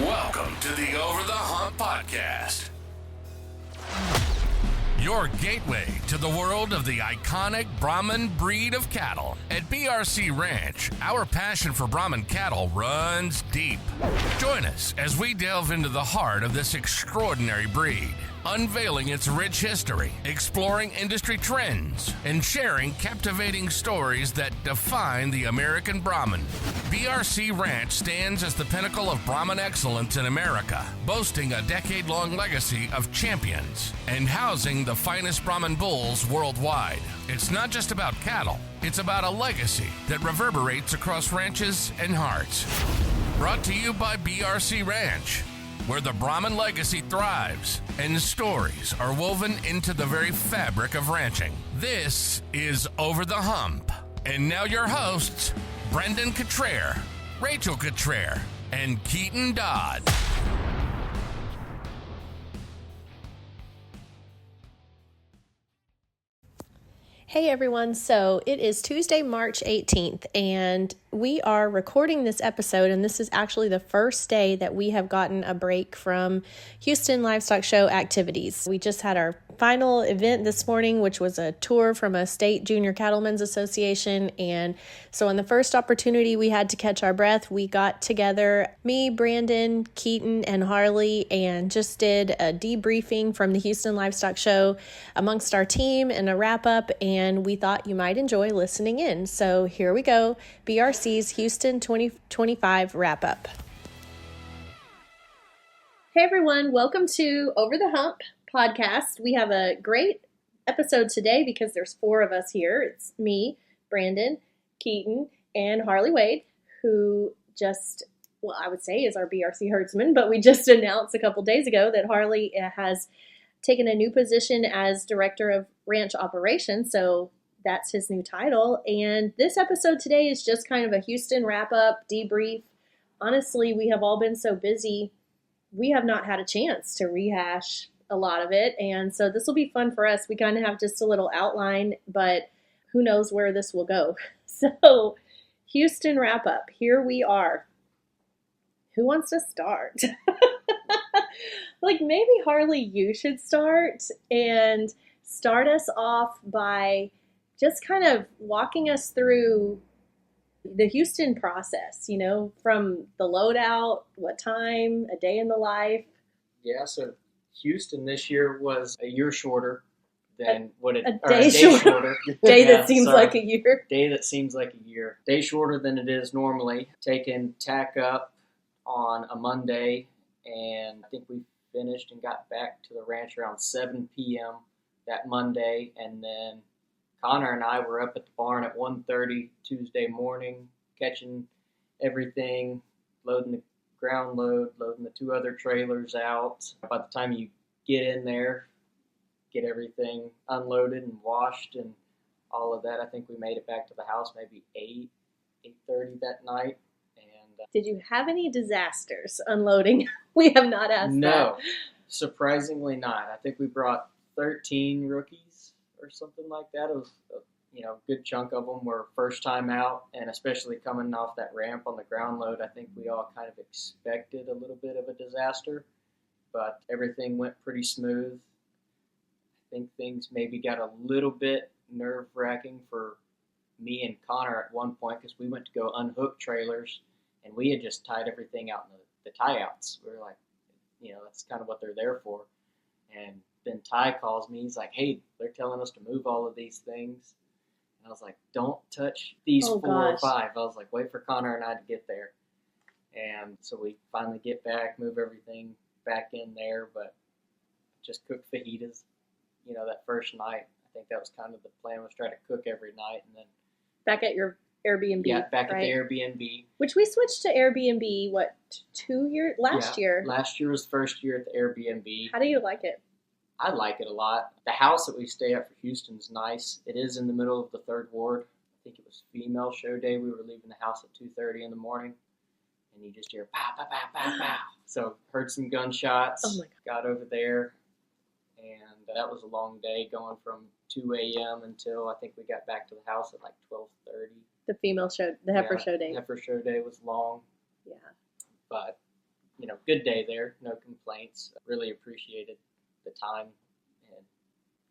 Welcome to the Over the Hump podcast. Your gateway to the world of the iconic Brahman breed of cattle. At BRC Ranch, our passion for Brahman cattle runs deep. Join us as we delve into the heart of this extraordinary breed, unveiling its rich history, exploring industry trends, and sharing captivating stories that define the American Brahman. BRC Ranch stands as the pinnacle of Brahman excellence in America, boasting a decade-long legacy of champions and housing the finest Brahman bulls worldwide. It's not just about cattle, it's about a legacy that reverberates across ranches and hearts. Brought to you by BRC Ranch, where the Brahman legacy thrives and stories are woven into the very fabric of ranching. This is Over the Hump. And now your hosts, Brendan Cottrell, Rachel Cottrell, and Keaton Dodd. Hey everyone, so it is Tuesday, March 18th, and we are recording this episode, and this is actually the first day that we have gotten a break from Houston Livestock Show activities. We just had our final event this morning, which was a tour from a state junior cattlemen's association, and so on the first opportunity we had to catch our breath, we got together, me, Brandon, Keaton, and Harley, and just did a debriefing from the Houston Livestock Show amongst our team and a wrap-up, and we thought you might enjoy listening in. So here we go, BRC's Houston 2025 wrap-up. Hey everyone, welcome to Over the Hump podcast. We have a great episode today because there's four of us here. It's me, Brandon, Keaton, and Harley Wade, who just, well, I would say is our BRC herdsman, but we just announced a couple days ago that Harley has taken a new position as director of ranch operations, so that's his new title. And this episode today is just kind of a Houston wrap-up, debrief. Honestly, we have all been so busy, we have not had a chance to rehash a lot of it, and so this will be fun for us. We kind of have just a little outline, but who knows where this will go. So, Houston wrap-up, here we are. Who wants to start? Like, maybe Harley, you should start and start us off by just kind of walking us through the Houston process, you know, from the loadout, what time, a day in the life. Yeah, so Houston this year was a year shorter than a day shorter. Day that seems like a year. Day that seems like a year. Day shorter than it is normally. Taking tack up on a Monday, and I think we finished and got back to the ranch around 7 p.m. that Monday, and then Connor and I were up at the barn at 1:30 Tuesday morning, catching everything, loading the ground load, loading the two other trailers out. By the time you get in there, get everything unloaded and washed and all of that, I think we made it back to the house maybe 8:30 that night. And did you have any disasters unloading? We have not asked that. No, surprisingly not. I think we brought 13 rookies or something like that. It was, a good chunk of them were first time out, and especially coming off that ramp on the ground load, I think we all kind of expected a little bit of a disaster, but everything went pretty smooth. I think things maybe got a little bit nerve-wracking for me and Connor at one point because we went to go unhook trailers, and we had just tied everything out in the tie-outs. We were like, that's kind of what they're there for. And then Ty calls me. He's like, hey, they're telling us to move all of these things. And I was like, don't touch these four or five. I was like, wait for Connor and I to get there. And so we finally get back, move everything back in there, but just cook fajitas, that first night. I think that was kind of the plan, was try to cook every night. And then back at your Airbnb. Yeah, back right? at the Airbnb. Which we switched to Airbnb, last year? Last year was the first year at the Airbnb. How do you like it? I like it a lot. The house that we stay at for Houston's nice. It is in the middle of the 3rd Ward. I think it was female show day. We were leaving the house at 2:30 in the morning, and you just hear pow, pow, pow, pow, pow. So heard some gunshots. Oh my God. Got over there, and that was a long day, going from 2 a.m. until I think we got back to the house at like 12:30. The female show, the heifer show day. Heifer show day was long. Yeah. But good day there. No complaints. Really appreciated the time and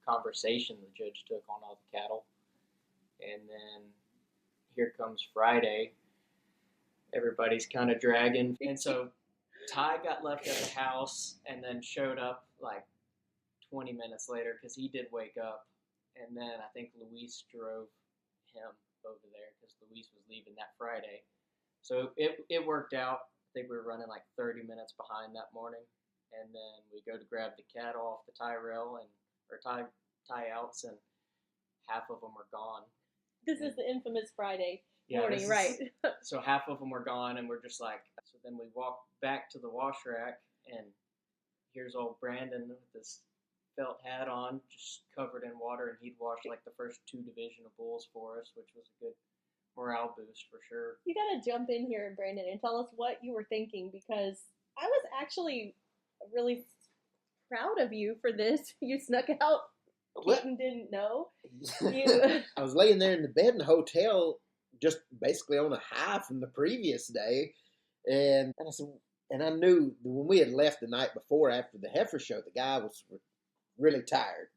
conversation the judge took on all the cattle. And then here comes Friday. Everybody's kind of dragging. And so Ty got left at the house and then showed up like 20 minutes later because he did wake up. And then I think Luis drove him over there because Luis was leaving that Friday. So it worked out. I think we were running like 30 minutes behind that morning. And then we go to grab the cattle off the tie rail or tie outs, and half of them are gone. This is the infamous Friday Yeah, morning, right? So half of them were gone, and we're just like, so then we walk back to the wash rack, and here's old Brandon with this felt hat on, just covered in water, and he'd washed like the first 2 division of bulls for us, which was a good morale boost for sure. You gotta jump in here, Brandon, and tell us what you were thinking, because I was actually really proud of you for this. You snuck out. Keaton didn't know. I was laying there in the bed in the hotel, just basically on a high from the previous day, and I said, and I knew that when we had left the night before after the heifer show, the guy was really tired,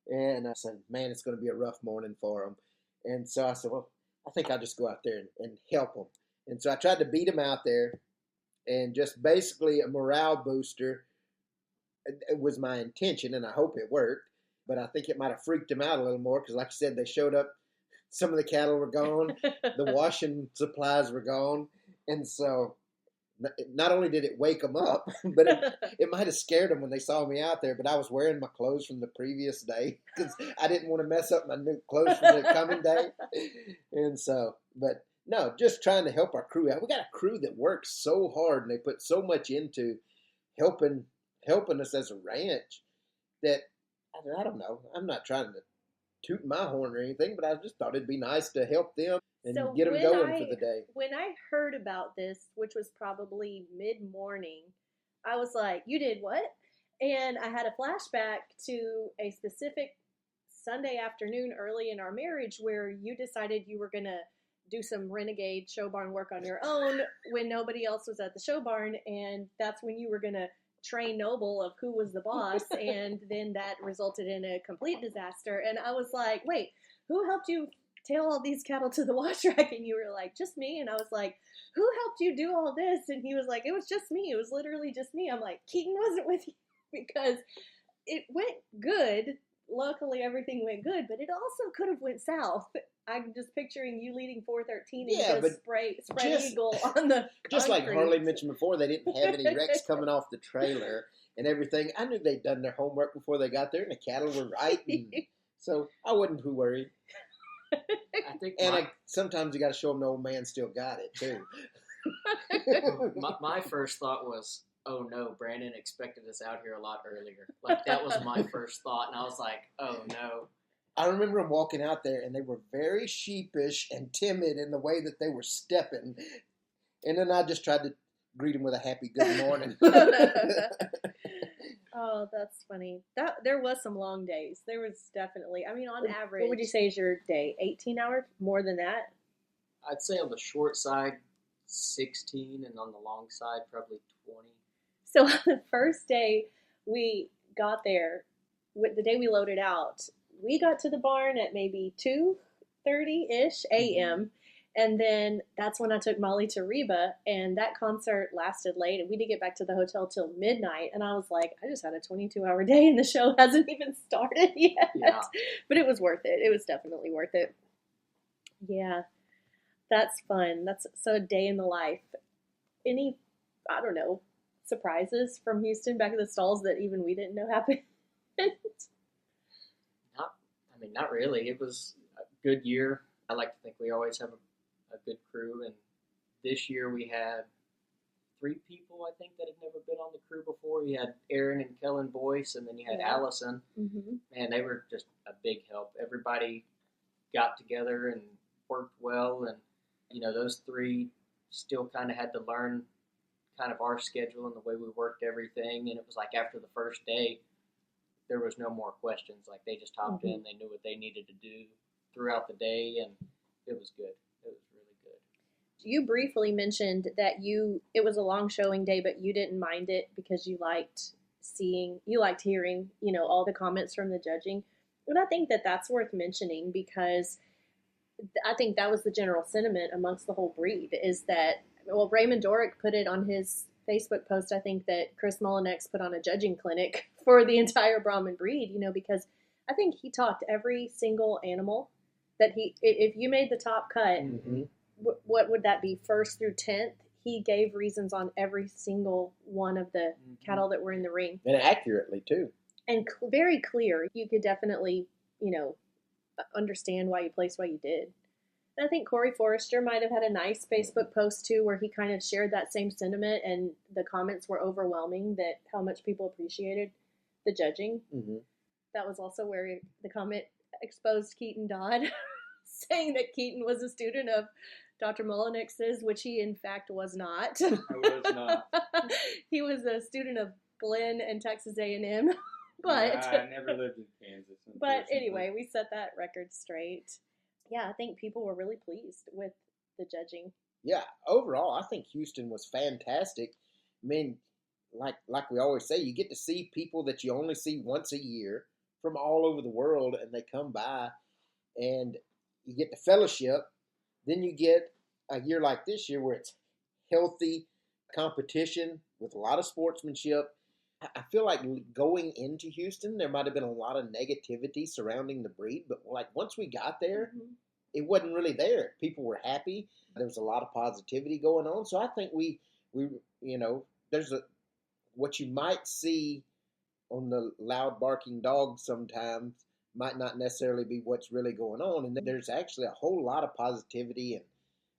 and I said, man, it's going to be a rough morning for him. And so I said, well, I think I'll just go out there and help him. And so I tried to beat him out there, and just basically a morale booster. It was my intention, and I hope it worked. But I think it might have freaked him out a little more because, like I said, they showed up. Some of the cattle were gone. The washing supplies were gone. And so not only did it wake them up, but it might have scared them when they saw me out there. But I was wearing my clothes from the previous day because I didn't want to mess up my new clothes for the coming day. And so, but no, just trying to help our crew out. We got a crew that works so hard, and they put so much into helping us as a ranch that, I don't know. I'm not trying to toot my horn or anything, but I just thought it'd be nice to help them and get them going for the day. When I heard about this, which was probably mid-morning, I was like, you did what? And I had a flashback to a specific Sunday afternoon early in our marriage where you decided you were going to do some renegade show barn work on your own when nobody else was at the show barn, and that's when you were going to train Noble of who was the boss, and then that resulted in a complete disaster. And I was like, wait, who helped you tail all these cattle to the wash rack? And you were like, just me. And I was like, who helped you do all this? And he was like, it was just me. It was literally just me. I'm like, Keaton wasn't with you, because it went good. Luckily, everything went good, but it also could have went south. I'm just picturing you leading 413 and just spread eagle on the just concrete. Like Harley mentioned before, they didn't have any wrecks coming off the trailer and everything. I knew they'd done their homework before they got there, and the cattle were right, and so I wasn't too worried. I think sometimes you got to show them the old man still got it too. my first thought was, oh no, Brandon expected us out here a lot earlier. Like, that was my first thought, and I was like, oh no. I remember them walking out there, and they were very sheepish and timid in the way that they were stepping. And then I just tried to greet them with a happy good morning. Oh, that's funny. There was some long days. There was definitely, I mean, on average. What would you say is your day? 18 hours? More than that? I'd say on the short side, 16, and on the long side, probably 20. So on the first day we got there, the day we loaded out, we got to the barn at maybe 2:30-ish a.m. And then that's when I took Molly to Reba, and that concert lasted late, and we didn't get back to the hotel till midnight. And I was like, I just had a 22-hour day, and the show hasn't even started yet. Yeah. But it was worth it. It was definitely worth it. Yeah, that's fun. That's so a day in the life. Any, I don't know, surprises from Houston back at the stalls that even we didn't know happened? Not really. It was a good year. I like to think we always have a good crew, and this year we had 3 people, I think, that had never been on the crew before. You had Aaron and Kellen Boyce, and then you had Allison. Mm-hmm. And they were just a big help. Everybody got together and worked well, and those 3 still kind of had to learn kind of our schedule and the way we worked everything. And it was like after the first day, there was no more questions. Like, they just hopped in, they knew what they needed to do throughout the day, and it was good. It was really good. You briefly mentioned that it was a long showing day, but you didn't mind it because you liked hearing, all the comments from the judging. And I think that that's worth mentioning because I think that was the general sentiment amongst the whole breed is that, well, Raymond Dorick put it on his Facebook post, I think, that Chris Mullinex put on a judging clinic for the entire Brahman breed, because I think he talked every single animal that if you made the top cut, Mm-hmm. what would that be, 1st through 10th? He gave reasons on every single one of the cattle that were in the ring. And accurately, too. And very clear. You could definitely, understand why you placed what you did. And I think Corey Forrester might have had a nice Facebook post, too, where he kind of shared that same sentiment, and the comments were overwhelming that how much people appreciated the judging. Mm-hmm. That was also where the comment exposed Keaton Dodd, saying that Keaton was a student of Dr. Mullinex's, which he in fact was not. I was not. He was a student of Glenn and Texas A&M, but Yeah, I never lived in Kansas. but anyway, we set that record straight. Yeah, I think people were really pleased with the judging. Yeah, overall, I think Houston was fantastic. I mean, like we always say, you get to see people that you only see once a year from all over the world, and they come by, and you get the fellowship. Then you get a year like this year where it's healthy competition with a lot of sportsmanship. I feel like going into Houston, there might have been a lot of negativity surrounding the breed, but once we got there, it wasn't really there. People were happy. There was a lot of positivity going on. So I think we there's what you might see on the loud barking dog sometimes might not necessarily be what's really going on. And there's actually a whole lot of positivity, and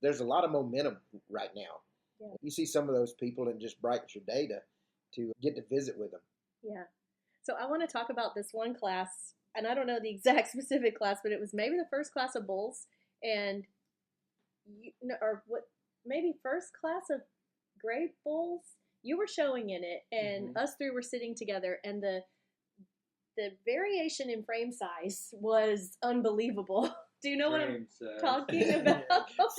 there's a lot of momentum right now. Yeah. You see some of those people and just brightens your day to get to visit with them. Yeah. So I want to talk about this one class, and I don't know the exact specific class, but it was maybe the first class of bulls, and maybe first class of gray bulls. You were showing in it, and us three were sitting together, and the variation in frame size was unbelievable. Do you know what I'm talking about?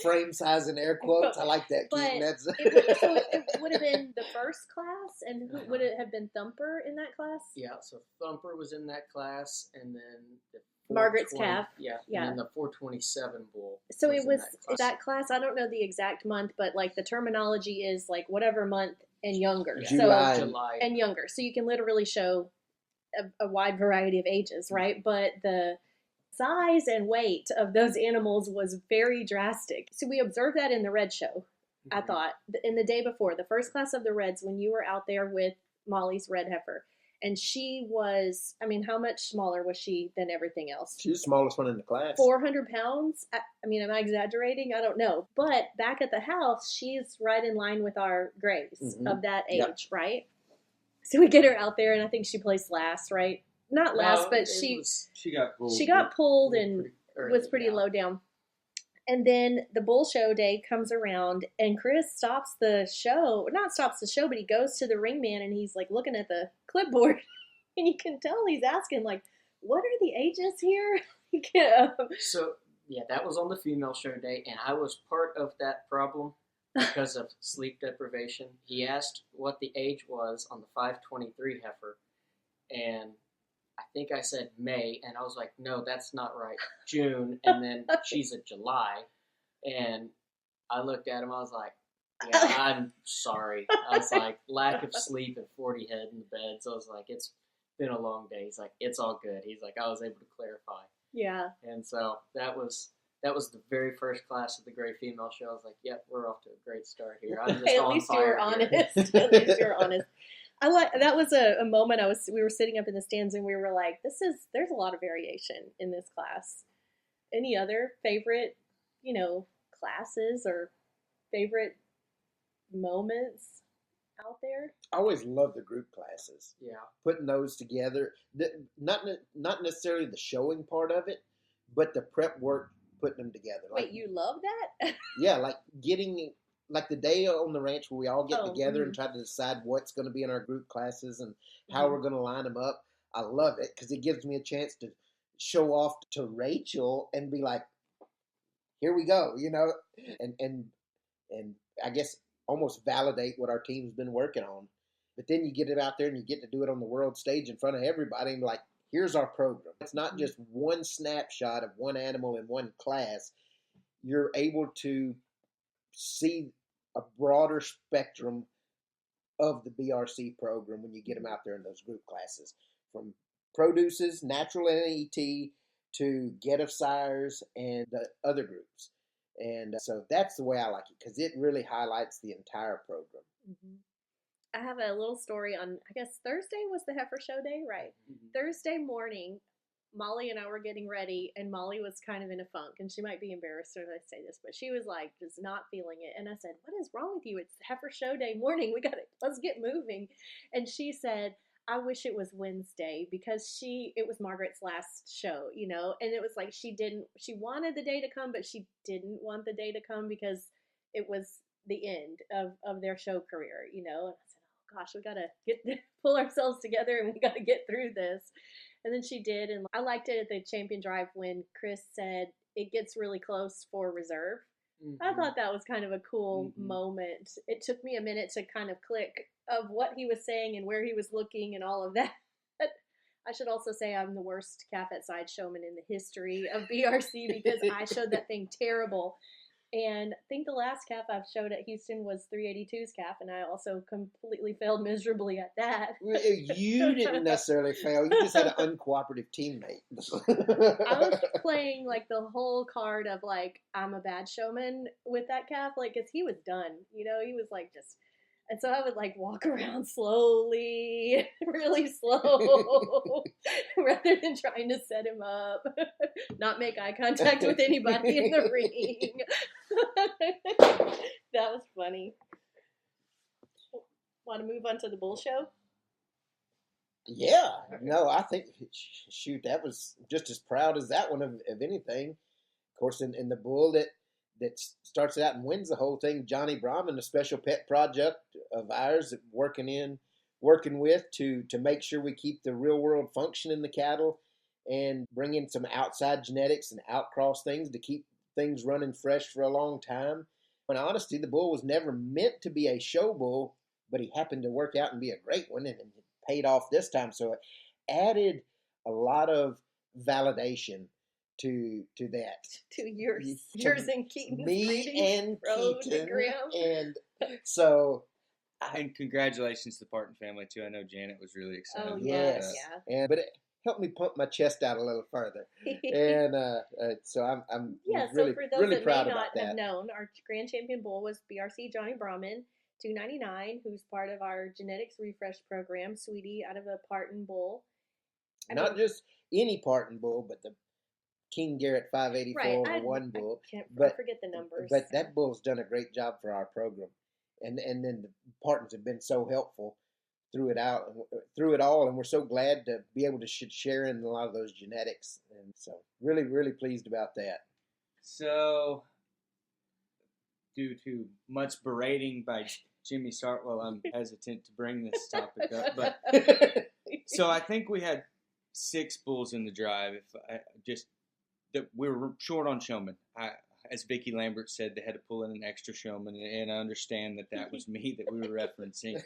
Frame size in air quotes. I like that, Keaton. It would have been the first class, and who would it have been? Thumper in that class? Yeah, so Thumper was in that class, and then the Margaret's calf. Yeah, Yeah. and then the 427 bull. So it was in that class. I don't know the exact month, but the terminology is whatever month and younger. July. So July and younger. So you can literally show a wide variety of ages, right? But the size and weight of those animals was very drastic. So we observed that in the red show, I thought, in the day before, the first class of the reds, when you were out there with Molly's red heifer. And she was, how much smaller was she than everything else? She was the smallest one in the class. 400 pounds? Am I exaggerating? I don't know. But back at the house, she's right in line with our grays of that age, right? So we get her out there, and I think she placed last, right? Not last, but she got pulled. She got pulled and was pretty early, low down. And then the bull show day comes around, and Chris not stops the show, but he goes to the ring man, and he's looking at the clipboard, and you can tell he's asking what are the ages here? So yeah, that was on the female show day, and I was part of that problem because of sleep deprivation. He asked what the age was on the 523 heifer, and I think I said May, and I was like, no, that's not right. June, and then she's a July. And I looked at him, I was like, yeah, I'm sorry. I was like, lack of sleep and 40 head in the bed. So I was like, it's been a long day. He's like, it's all good. He's like, I was able to clarify. Yeah. And so that was the very first class of the gray female show. I was like, yep, we're off to a great start here. I'm just At on least you fire were honest. here. At least you were honest. That was a moment we were sitting up in the stands, and we were like, there's a lot of variation in this class. Any other favorite, classes or favorite moments out there? I always love the group classes. Yeah. Putting those together. Not necessarily the showing part of it, but the prep work, putting them together. Wait, you love that? Yeah, getting the day on the ranch where we all get together and mm-hmm. try to decide what's going to be in our group classes and how we're going to line them up. I love it because it gives me a chance to show off to Rachel and be like, here we go, and and I guess almost validate what our team's been working on. But then you get it out there and you get to do it on the world stage in front of everybody and like, here's our program. It's not just one snapshot of one animal in one class. You're able to see a broader spectrum of the BRC program when you get them out there in those group classes, from produces, natural NET, to get of sires and the other groups. And so that's the way I like it, because it really highlights the entire program. Mm-hmm. I have a little story on, I guess Thursday was the heifer show day, right? Mm-hmm. Thursday morning, Molly and I were getting ready, and Molly was kind of in a funk, and she might be embarrassed if I say this, but she was like, just not feeling it. And I said, what is wrong with you? It's heifer show day morning. Let's get moving. And she said, I wish it was Wednesday, because it was Margaret's last show, you know, and it was like she wanted the day to come, but she didn't want the day to come because it was the end of their show career, you know. And I said, oh gosh, we gotta pull ourselves together, and we gotta get through this. And then she did, and I liked it at the champion drive when Chris said it gets really close for reserve. Mm-hmm. I thought that was kind of a cool moment. It took me a minute to kind of click of what he was saying and where he was looking and all of that. I should also say I'm the worst calf at side showman in the history of BRC because I showed that thing terrible. And I think the last calf I've showed at Houston was 382's calf, and I also completely failed miserably at that. You didn't necessarily fail. You just had an uncooperative teammate. I was playing like the whole card of like, I'm a bad showman with that calf, like, because he was done. You know, he was like just... And so I would like walk around slowly, really slow, rather than trying to set him up, not make eye contact with anybody in the ring. That was funny. Want to move on to the bull show? Yeah. No, I think, shoot, that was just as proud as that one of anything. Of course, in the bull that starts out and wins the whole thing, Johnny Brahman, a special pet project of ours that working with to make sure we keep the real world function in the cattle and bring in some outside genetics and outcross things to keep things running fresh for a long time. In honesty, the bull was never meant to be a show bull, but he happened to work out and be a great one, and it paid off this time. So it added a lot of validation to that. To yours and Keaton's me and Keaton. And so... And congratulations to the Parton family, too. I know Janet was really excited. Oh, yes. Yeah. But it helped me pump my chest out a little further. And so I'm really, so for those really that proud may about not that. have known, our grand champion bull was BRC Johnny Brahman, 299, who's part of our genetics refresh program, Sweetie, out of a Parton bull. Not just any Parton bull, but the King Garrett 584 1 bull. I forget the numbers. But that bull's done a great job for our program. And then the Partons have been so helpful through it all, and we're so glad to be able to share in a lot of those genetics. And so really, really pleased about that. So, due to much berating by Jimmy Sartwell, I'm hesitant to bring this topic up. But so I think we had 6 bulls in the drive. We were short on showmen. As Vicki Lambert said, they had to pull in an extra showman, and I understand that was me that we were referencing.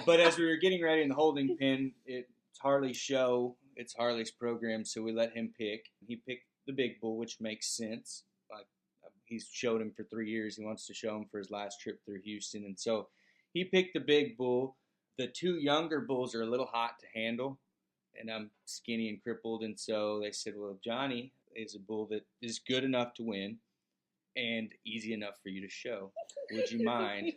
But as we were getting ready in the holding pen, it's Harley's show, it's Harley's program, so we let him pick. He picked the big bull, which makes sense. Like, he's showed him for 3 years. He wants to show him for his last trip through Houston, and so he picked the big bull. The 2 younger bulls are a little hot to handle, and I'm skinny and crippled, and so they said, well, Johnny is a bull that is good enough to win and easy enough for you to show. Would you mind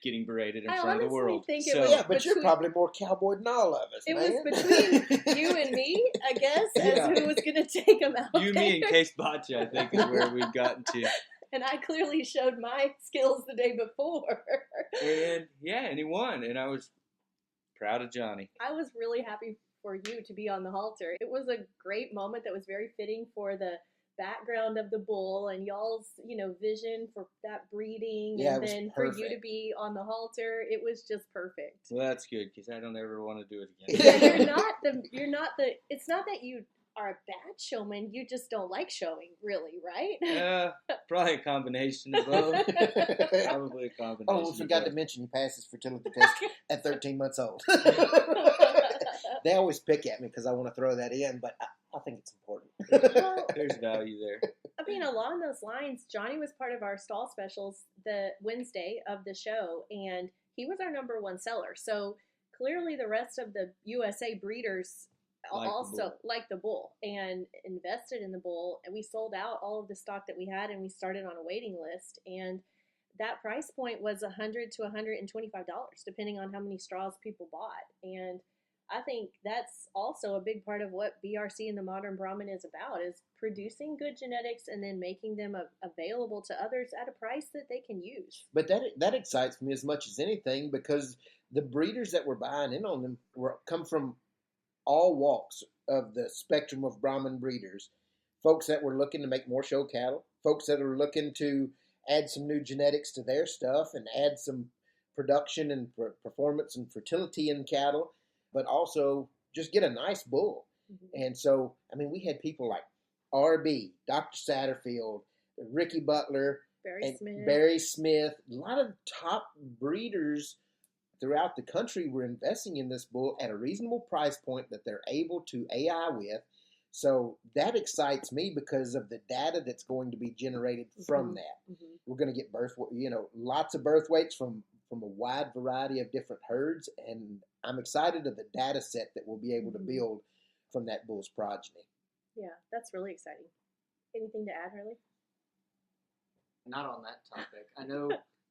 getting berated in front of the world? But you're probably more cowboy than all of us. It was between you and me, I guess, as who was going to take him out. You, me, and Case Boccia, I think, is where we've gotten to. And I clearly showed my skills the day before. And he won, and I was proud of Johnny. I was really happy for you to be on the halter. It was a great moment that was very fitting for the background of the bull and y'all's, vision for that breeding, and then for you to be on the halter. It was just perfect. Well, that's good, because I don't ever want to do it again. It's not that you are a bad showman. You just don't like showing, really, right? Probably a combination of both. Probably a combination. Oh, we forgot to mention he passed his fertility test at 13 months old. They always pick at me because I want to throw that in, but I think it's important. There's value there. I mean, along those lines, Johnny was part of our stall specials the Wednesday of the show, and he was our number one seller. So clearly the rest of the USA breeders also liked the bull and invested in the bull, and we sold out all of the stock that we had, and we started on a waiting list, and that price point was $100 to $125, depending on how many straws people bought. And I think that's also a big part of what BRC and the Modern Brahman is about, is producing good genetics and then making them available to others at a price that they can use. But that excites me as much as anything, because the breeders that were buying in on them come from all walks of the spectrum of Brahman breeders. Folks that were looking to make more show cattle, folks that are looking to add some new genetics to their stuff and add some production and performance and fertility in cattle, but also just get a nice bull. Mm-hmm. And so, I mean, we had people like RB, Dr. Satterfield, Ricky Butler, Barry Smith, a lot of top breeders throughout the country were investing in this bull at a reasonable price point that they're able to AI with. So that excites me because of the data that's going to be generated from that. Mm-hmm. We're going to get lots of birth weights from a wide variety of different herds, and I'm excited of the data set that we'll be able to build from that bull's progeny. Yeah, that's really exciting. Anything to add, Harley? Not on that topic. I know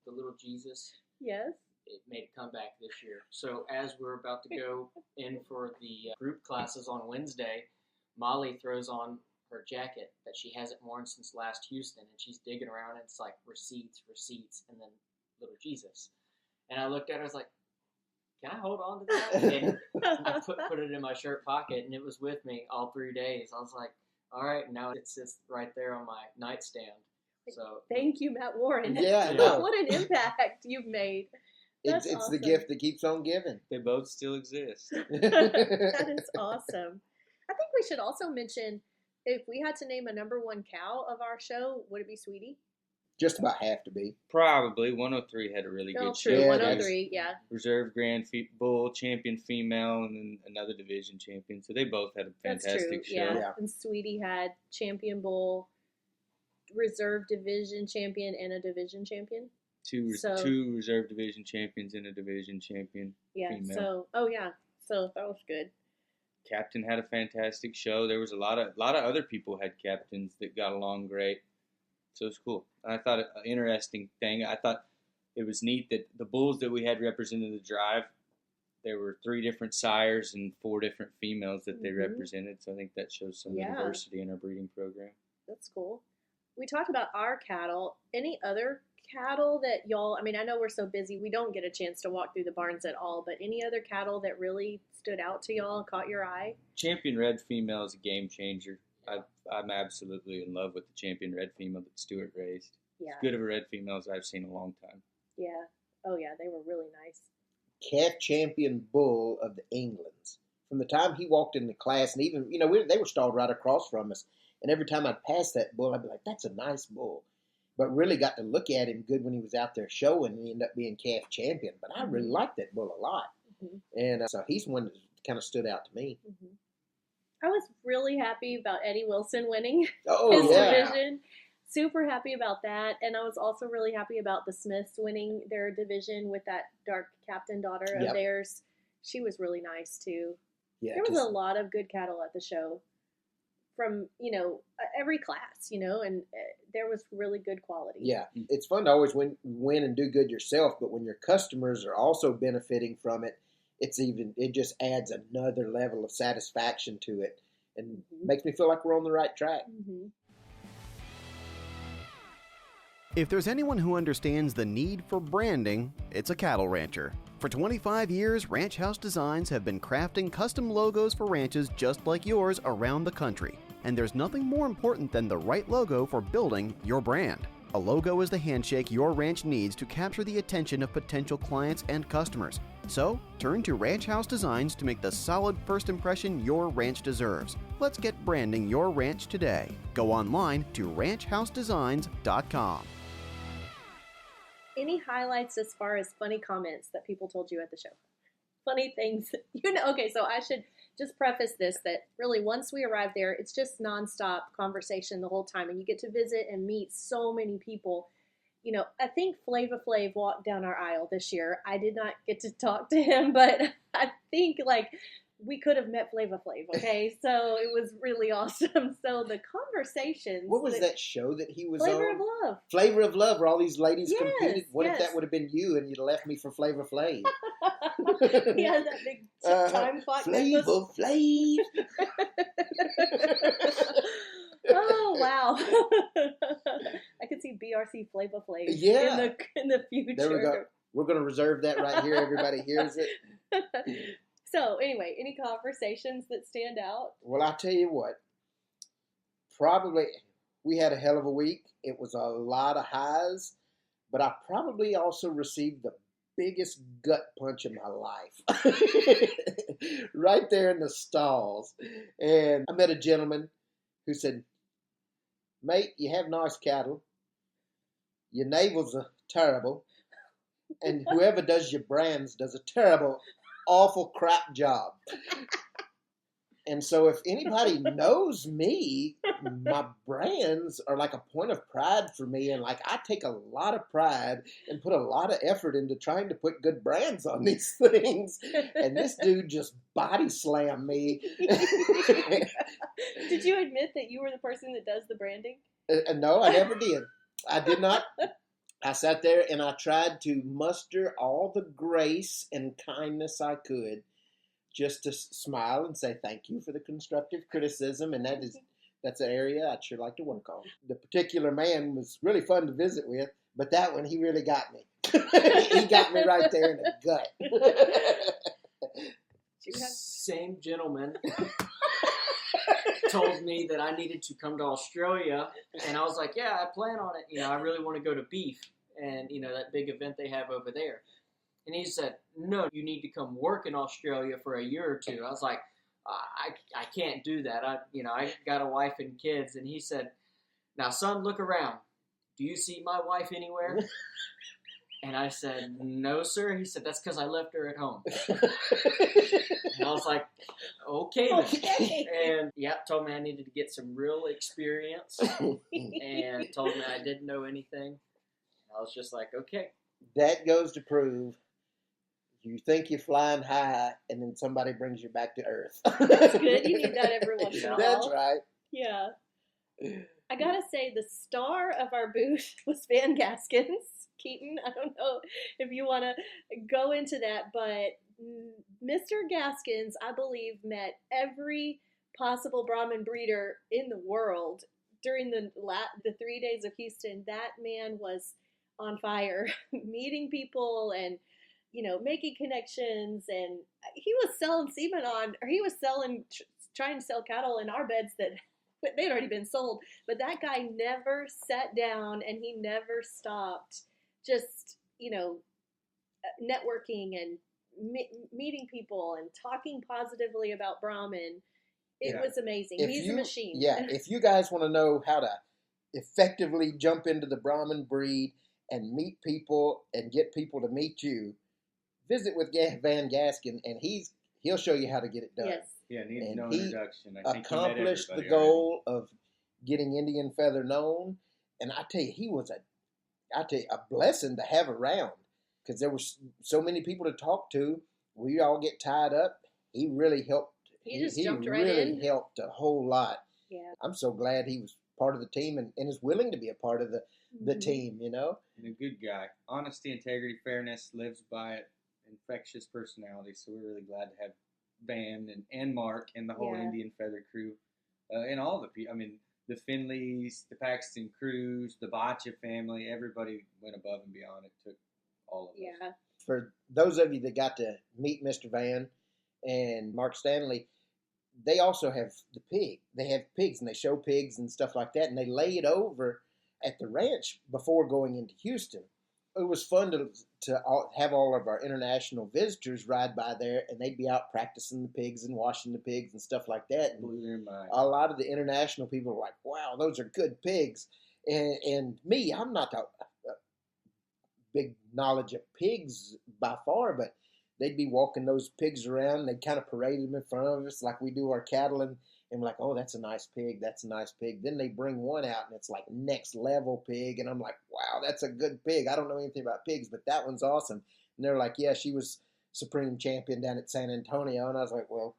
the little Jesus. Yes. It made a comeback this year. So as we're about to go in for the group classes on Wednesday, Molly throws on her jacket that she hasn't worn since last Houston, and she's digging around, and it's like receipts, and then little Jesus. And I looked at her, I was like, can I hold on to that? And I put it in my shirt pocket, and it was with me all 3 days. I was like, all right, now it sits right there on my nightstand. So thank you, Matt Warren. Yeah, no. What an impact you've made. It's awesome. The gift that keeps on giving. They both still exist. That is awesome. I think we should also mention, if we had to name a number one cow of our show, would it be Sweetie? Just about have to be. Probably. 103 had a really good show. True. 103, yeah. Reserve Grand Bull, champion female, and then another division champion. So they both had a fantastic show. Yeah. And Sweetie had champion bull, reserve division champion, and a division champion. Two reserve division champions and a division champion female. So that was good. Captain had a fantastic show. There was a lot of other people had captains that got along great. So it was cool. And I thought an interesting thing, I thought it was neat that the bulls that we had represented the drive, there were 3 different sires and 4 different females that they represented. So I think that shows some diversity in our breeding program. That's cool. We talked about our cattle. Any other cattle that y'all, I mean, I know we're so busy, we don't get a chance to walk through the barns at all, but any other cattle that really stood out to y'all, caught your eye? Champion red female is a game changer. I'm absolutely in love with the champion red female that Stuart raised. Yeah. As good of a red female as I've seen in a long time. Yeah. Oh, yeah, they were really nice. Calf champion bull of the Englands. From the time he walked in the class, and even, they were stalled right across from us, and every time I'd pass that bull, I'd be like, that's a nice bull. But really got to look at him good when he was out there showing, and he ended up being calf champion. But I really liked that bull a lot. Mm-hmm. And so he's one that kind of stood out to me. Mm-hmm. I was really happy about Eddie Wilson winning his division. Super happy about that. And I was also really happy about the Smiths winning their division with that dark captain daughter of theirs. She was really nice, too. Yeah, there was a lot of good cattle at the show from, every class, and there was really good quality. Yeah, it's fun to always win and do good yourself, but when your customers are also benefiting from it, it just adds another level of satisfaction to it and makes me feel like we're on the right track. Mm-hmm. If there's anyone who understands the need for branding, it's a cattle rancher. For 25 years, Ranch House Designs have been crafting custom logos for ranches just like yours around the country. And there's nothing more important than the right logo for building your brand. A logo is the handshake your ranch needs to capture the attention of potential clients and customers. So, turn to Ranch House Designs to make the solid first impression your ranch deserves. Let's get branding your ranch today. Go online to ranchhousedesigns.com. Any highlights as far as funny comments that people told you at the show? Funny things, okay, so I should just preface this, that really once we arrive there, it's just nonstop conversation the whole time, and you get to visit and meet so many people. I think Flava Flav walked down our aisle this year. I did not get to talk to him, but I think we could have met Flava Flav, okay? So it was really awesome. So the conversations. What was that show that he was Flavor on? of Love. Flavor of Love, where all these ladies Yes, competed. What if yes. that would have been you and you'd left me for Flavor Flav? He had that big time clock. Flavor Flav. Oh wow! I could see BRC Flava Flav in the future. There we go. We're going to reserve that right here. Everybody hears it. So anyway, any conversations that stand out? Well, I'll tell you what. Probably we had a hell of a week. It was a lot of highs, but I probably also received the biggest gut punch of my life right there in the stalls. And I met a gentleman who said, "Mate, you have nice cattle. Your navels are terrible. And whoever does your brands does a terrible, awful crap job." And so if anybody knows me, my brands are like a point of pride for me. And I take a lot of pride and put a lot of effort into trying to put good brands on these things. And this dude just body slammed me. Did you admit that you were the person that does the branding? No, I never did. I did not. I sat there and I tried to muster all the grace and kindness I could, just to smile and say thank you for the constructive criticism, and that's an area I'd sure like to work on. The particular man was really fun to visit with, but that one, he really got me. He got me right there in the gut. Same gentleman told me that I needed to come to Australia, and I was like, yeah, I plan on it. I really want to go to Beef and, that big event they have over there. And he said, no, you need to come work in Australia for a year or two. I was like, I can't do that. I got a wife and kids. And he said, now, son, look around. Do you see my wife anywhere? And I said, no, sir. He said, that's because I left her at home. And I was like, okay. And told me I needed to get some real experience. And told me I didn't know anything. I was just like, okay. That goes to prove you think you're flying high, and then somebody brings you back to earth. That's good. You need that every once in a while. That's right. Yeah. I gotta say, the star of our booth was Van Gaskins. Keaton, I don't know if you want to go into that, but Mr. Gaskins, I believe, met every possible Brahman breeder in the world during the 3 days of Houston. That man was on fire, meeting people and making connections, and he was selling semen trying to sell cattle in our beds that they'd already been sold. But that guy never sat down and he never stopped just, networking and meeting people and talking positively about Brahman. It was amazing. He's a machine. Yeah, if you guys want to know how to effectively jump into the Brahman breed and meet people and get people to meet you, visit with Van Gaskin, and he'll show you how to get it done. Yes. Yeah, needs And no he introduction. I think accomplished the goal of getting Indian Feather known, and I tell you, he was a blessing to have around, because there were so many people to talk to. We all get tied up. He really helped. He just jumped right really in. Helped a whole lot. Yeah. I'm so glad he was part of the team and is willing to be a part of the team, And a good guy. Honesty, integrity, fairness, lives by it. Infectious personality. So we're really glad to have Van and Mark and the whole Indian Feather crew. And all the people. I mean, the Finleys, the Paxton crews, the Bacha family, everybody went above and beyond. It took all of us. Yeah. For those of you that got to meet Mr. Van and Mark Stanley, they also have the pig. They have pigs, and they show pigs and stuff like that, and they lay it over at the ranch before going into Houston. It was fun to have all of our international visitors ride by there, and they'd be out practicing the pigs and washing the pigs and stuff like that. And Blew their mind. a lot of the international people were like, wow, those are good pigs. And me, I'm not a big knowledge of pigs by far, but they'd be walking those pigs around, and they'd kind of parade them in front of us like we do our cattle, and we're like, oh, that's a nice pig, that's a nice pig. Then they bring one out, and it's like next level pig, and I'm like, wow, that's a good pig. I don't know anything about pigs, but that one's awesome. And they're like, yeah, she was supreme champion down at San Antonio, and I was like, well,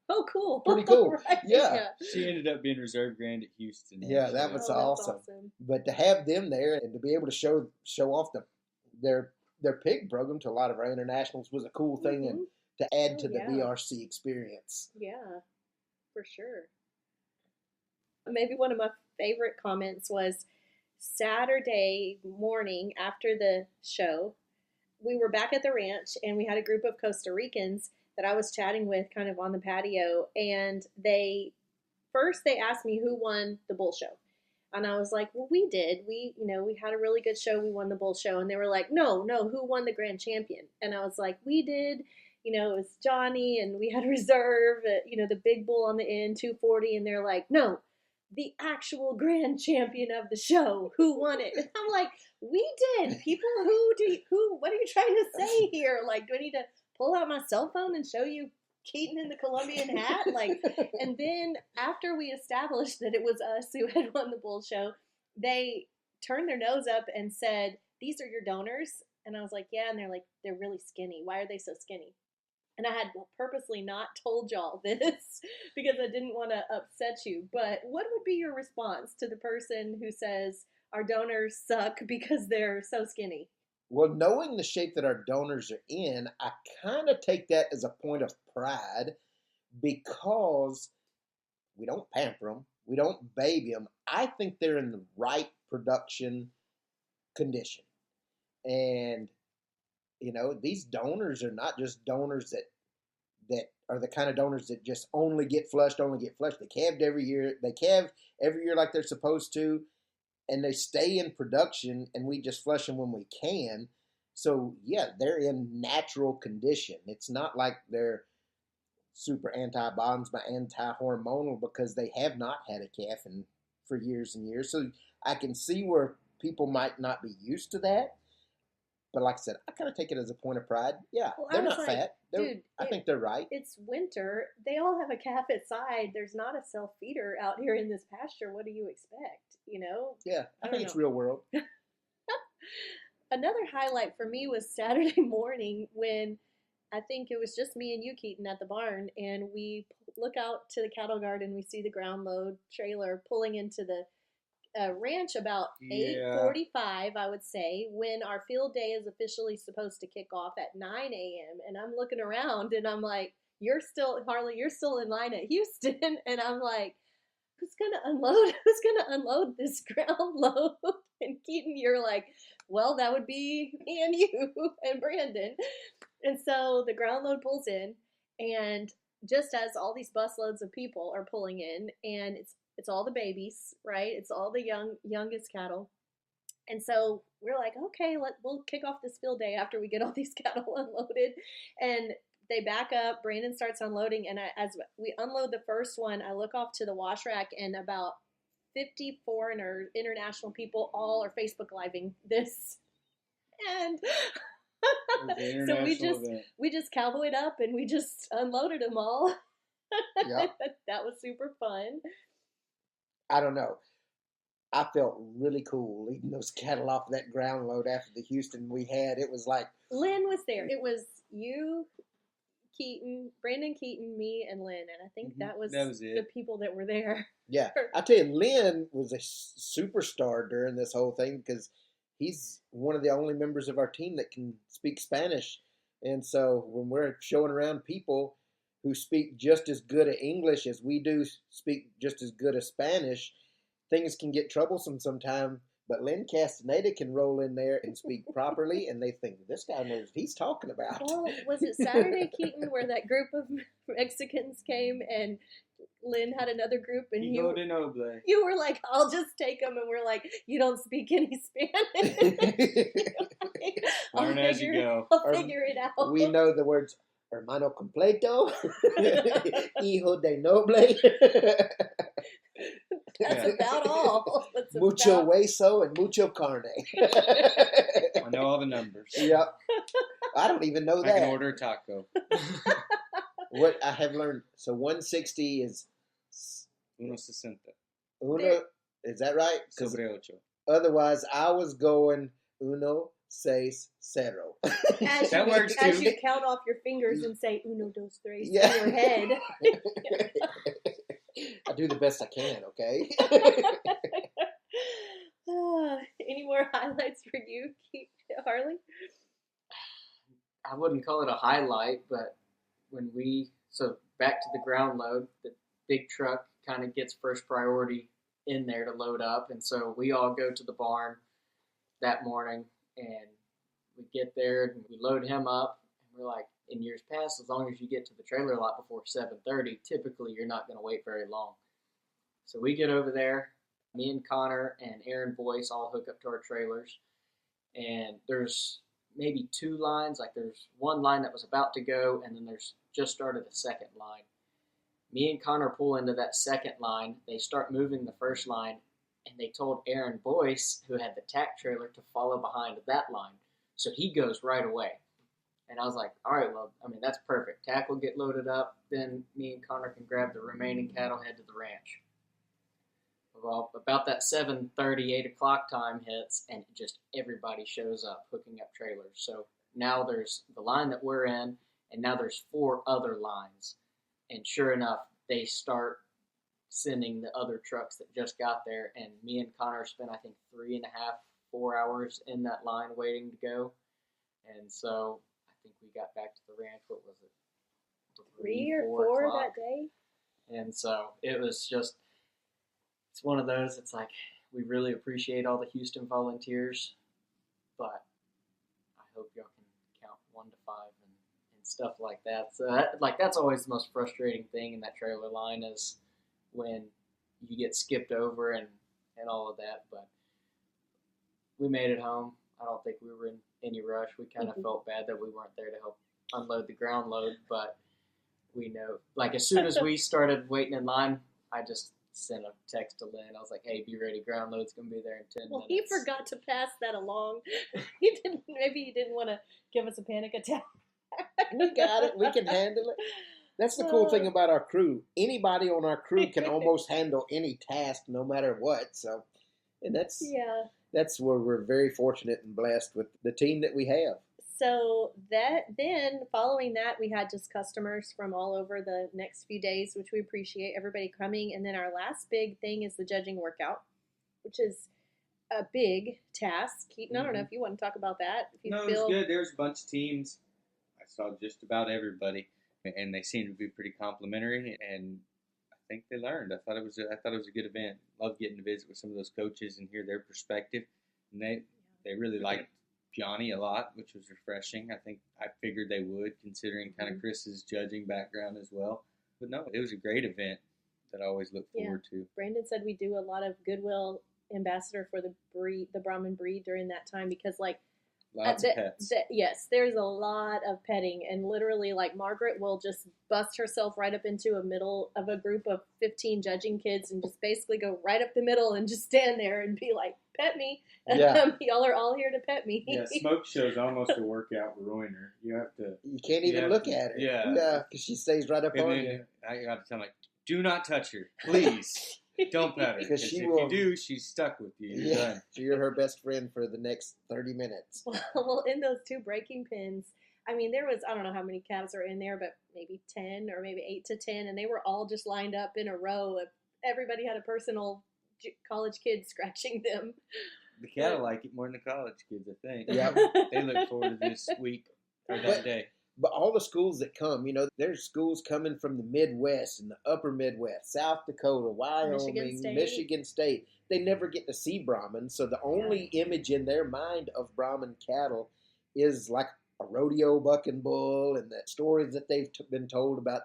Oh, cool. pretty cool. Right, Yeah. She ended up being reserve grand at Houston. Yeah, that was awesome. But to have them there and to be able to show off their pig program to a lot of our internationals was a cool thing, and to add to the BRC experience. Yeah, for sure. Maybe one of my favorite comments was Saturday morning after the show, we were back at the ranch, and we had a group of Costa Ricans that I was chatting with kind of on the patio, and they asked me who won the bull show. And I was like, well, we did. We had a really good show. We won the bull show. And they were like, no, who won the grand champion? And I was like, we did. It was Johnny, and we had reserve, the big bull on the end, 240. And they're like, no, the actual grand champion of the show, who won it? And I'm like, we did. People what are you trying to say here? Like, do I need to pull out my cell phone and show you Keaton in the Colombian hat? Like, and then after we established that it was us who had won the bull show, they turned their nose up and said, these are your donors? And I was like, yeah. And they're like, they're really skinny. Why are they so skinny? And I had purposely not told y'all this because I didn't want to upset you. But what would be your response to the person who says our donors suck because they're so skinny? Well, knowing the shape that our donors are in, I kind of take that as a point of pride because we don't pamper them. We don't baby them. I think they're in the right production condition. And, these donors are not just donors that are the kind of donors that just only get flushed. They calved every year. They calve every year like they're supposed to. And they stay in production, and we just flush them when we can. So, yeah, they're in natural condition. It's not like they're super antibiotics, but anti-hormonal because they have not had a calf for years and years. So I can see where people might not be used to that. But like I said, I kind of take it as a point of pride. Yeah, well, they're not fat. I think they're right. It's winter. They all have a calf at side. There's not a self-feeder out here in this pasture. What do you expect? Yeah, I think it's real world. Another highlight for me was Saturday morning when I think it was just me and you, Keaton, at the barn, and we look out to the cattle garden. We see the ground load trailer pulling into the ranch about 8:45, I would say, when our field day is officially supposed to kick off at 9 a.m. And I'm looking around, and I'm like, Harley, you're still in line at Houston. And I'm like, who's gonna unload this ground load? And Keaton, you're like, well, that would be me and you and Brandon. And so the ground load pulls in, and just as all these busloads of people are pulling in, and it's all the babies, right? It's all the youngest cattle. And so we're like, okay, we'll kick off this field day after we get all these cattle unloaded. And they back up. Brandon starts unloading, and as we unload the first one, I look off to the wash rack, and about 50 foreigner international people all are Facebook living this. And so we just cowboyed up, and we just unloaded them all. Yep. That was super fun. I don't know. I felt really cool leading those cattle off that ground load after the Houston we had. It was like Lynn was there. It was you, Keaton, Brandon Keaton, me, and Lynn, and I think that was the people that were there. Yeah, I tell you, Lynn was a superstar during this whole thing because he's one of the only members of our team that can speak Spanish, and so when we're showing around people who speak just as good at English as we do speak just as good as Spanish, things can get troublesome sometimes. But Lynn Castaneda can roll in there and speak properly, and they think, this guy knows what he's talking about. Well, was it Saturday, Keaton, where that group of Mexicans came and Lynn had another group, and Hijo de Noble. you were like, I'll just take them, and we're like, you don't speak any Spanish. Learn as you go. I'll figure it out. We know the words hermano completo, hijo de noble. That's about all. That's Mucho about... hueso and mucho carne. I know all the numbers. Yep. I don't even know I that. can order a taco. What I have learned, so 160 is Uno sesenta. uno, is that right? 'Cause Sobre ocho. otherwise, I was going uno, seis, cero. That works As too. you count off your fingers and say uno, dos, tres Yeah. in your head. I do the best I can, okay? Any more highlights for you, Harley? I wouldn't call it a highlight, but so back to the ground load, the big truck kind of gets first priority in there to load up. And so we all go to the barn that morning and we get there and we load him up. And we're like, in years past, as long as you get to the trailer lot before 7:30, typically you're not going to wait very long. So we get over there. Me and Connor and Aaron Boyce all hook up to our trailers. And there's maybe two lines. Like there's one line that was about to go, and then there's just started a second line. Me and Connor pull into that second line. They start moving the first line, and they told Aaron Boyce, who had the tack trailer, to follow behind that line. So he goes right away. And I was like, all right, well, I mean, that's perfect. Tack will get loaded up. Then me and Connor can grab the remaining cattle, head to the ranch. Well, about that 7:30, 8 o'clock time hits, and just everybody shows up hooking up trailers. So now there's the line that we're in, and now there's 4 other lines. And sure enough, they start sending the other trucks that just got there. And me and Connor spent, I think, 3.5, 4 hours in that line waiting to go. And so I think we got back to the ranch, what was it? 3 or 4 o'clock. that day? And so it was just, it's one of those, it's like, we really appreciate all the Houston volunteers, but I hope y'all can count 1 to 5 and stuff like that. So that's always the most frustrating thing in that trailer line is when you get skipped over and all of that. But we made it home. I don't think we were in any rush. We kind of felt bad that we weren't there to help unload the ground load, but we know, like as soon as we started waiting in line, I just sent a text to Lynn. I was like, hey, be ready. Ground load's going to be there in 10 Well, minutes. he forgot to pass that along. Maybe he didn't want to give us a panic attack. We got it. We can handle it. That's the cool thing about our crew. Anybody on our crew can almost handle any task no matter what. So, and that's where we're very fortunate and blessed with the team that we have. So then following that, we had just customers from all over the next few days, which we appreciate everybody coming. And then our last big thing is the judging workout, which is a big task. Keaton, I don't know if you want to talk about that. If you No, it was good. There was a bunch of teams. I saw just about everybody, and they seemed to be pretty complimentary. And I think they learned. I thought it was a good event. Loved getting to visit with some of those coaches and hear their perspective. And they really liked Johnny a lot, which was refreshing. I figured they would, considering kind of Chris's judging background as well. But no, it was a great event that I always look forward to. Brandon said we do a lot of goodwill ambassador for the Brahman breed during that time because Lots of pets. Yes, there's a lot of petting, and literally, like, Margaret will just bust herself right up into a middle of a group of 15 judging kids and just basically go right up the middle and just stand there and be like, pet me. Yeah. Y'all are all here to pet me. Yeah, smoke show's almost a workout ruiner. You can't even look at her. Yeah. Because she stays right up on you. I got to tell them, do not touch her, please. Don't pet her. Because if you do, she's stuck with you. You're done. So you're her best friend for the next 30 minutes. Well, in those 2 breaking pens, I mean, there was, I don't know how many calves are in there, but maybe 10 or maybe 8 to 10, and they were all just lined up in a row. Everybody had a personal college kid scratching them. The cattle like it more than the college kids, I think. Yeah. They look forward to this week or that day. But all the schools that come, there's schools coming from the Midwest and the upper Midwest, South Dakota, Wyoming, Michigan State. They never get to see Brahman. So the only image in their mind of Brahman cattle is like a rodeo bucking bull and the stories that they've been told about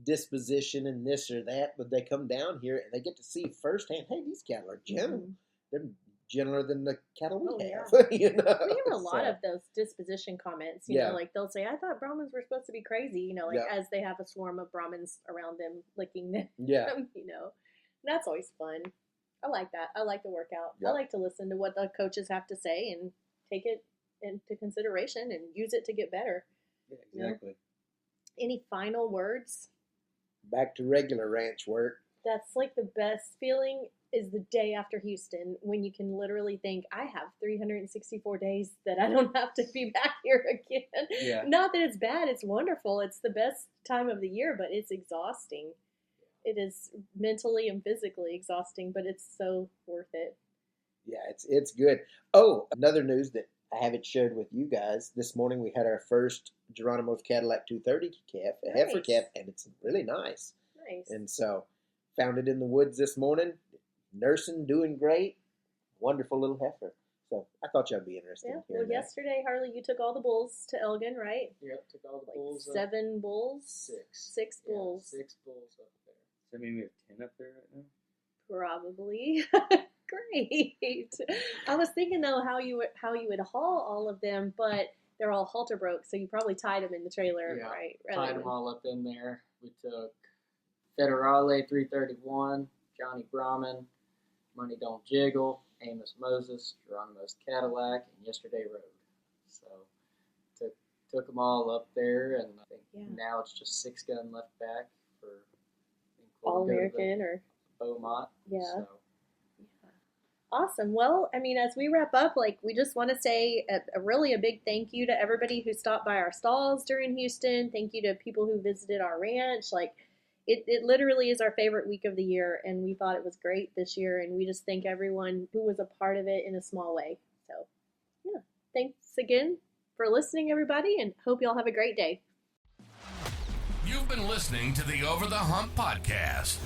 disposition and this or that, but they come down here and they get to see firsthand, hey, these cattle are gentle. Mhm. They're gentler than the cattle we Oh, have. You know? We have a lot of those disposition comments, you Yeah. know, like they'll say, I thought Brahmins were supposed to be crazy, you know, like Yeah. as they have a swarm of Brahmins around them, licking them, Yeah. you know. And that's always fun. I like that. I like the workout. I Yep. like to listen to what the coaches have to say and take it into consideration and use it to get better. Yeah, You know? exactly. Any final words? Back to regular ranch work. That's like the best feeling is the day after Houston when you can literally think, I have 364 days that I don't have to be back here again. Yeah. Not that it's bad, it's wonderful. It's the best time of the year, but it's exhausting. It is mentally and physically exhausting, but it's so worth it. Yeah, it's good. Oh, another news that I haven't shared with you guys. This morning we had our first Geronimo's Cadillac 230 calf, a heifer Nice. calf, and it's really nice. Nice. And so, found it in the woods this morning, nursing, doing great, wonderful little heifer. So I thought y'all'd be interested Yeah. in Well, hearing that. yesterday, Harley, you took all the bulls to Elgin, right? Yep, took all the Like bulls up. 7 bulls? Six. 6 Yeah, bulls. 6 bulls up there. Does that mean we have 10 up there right now? Probably. Great. I was thinking though how you would haul all of them, but they're all halter broke, so you probably tied them in the trailer, Yeah, right? Tied them all up in there. We took Federale 331, Johnny Brahman, Money Don't Jiggle, Amos Moses, Geronimo's Cadillac, and Yesterday Road. So took them all up there, and I think Yeah. now it's just 6 gun left back for All go to the American or Beaumont. Yeah. So, Awesome. Well, I mean, as we wrap up, like we just want to say a really a big thank you to everybody who stopped by our stalls during Houston. Thank you to people who visited our ranch. Like it literally is our favorite week of the year, and we thought it was great this year, and we just thank everyone who was a part of it in a small way. So, yeah, thanks again for listening, everybody, and hope you all have a great day. You've been listening to the Over the Hump podcast.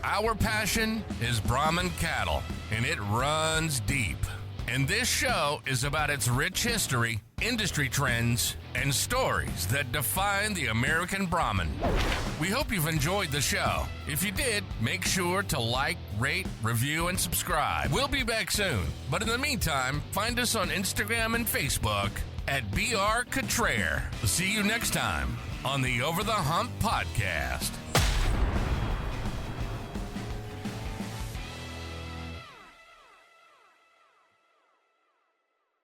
Our passion is Brahman cattle, and it runs deep. And this show is about its rich history, industry trends, and stories that define the American Brahman. We hope you've enjoyed the show. If you did, make sure to like, rate, review, and subscribe. We'll be back soon. But in the meantime, find us on Instagram and Facebook at BR Contraire. See you next time on the Over the Hump podcast.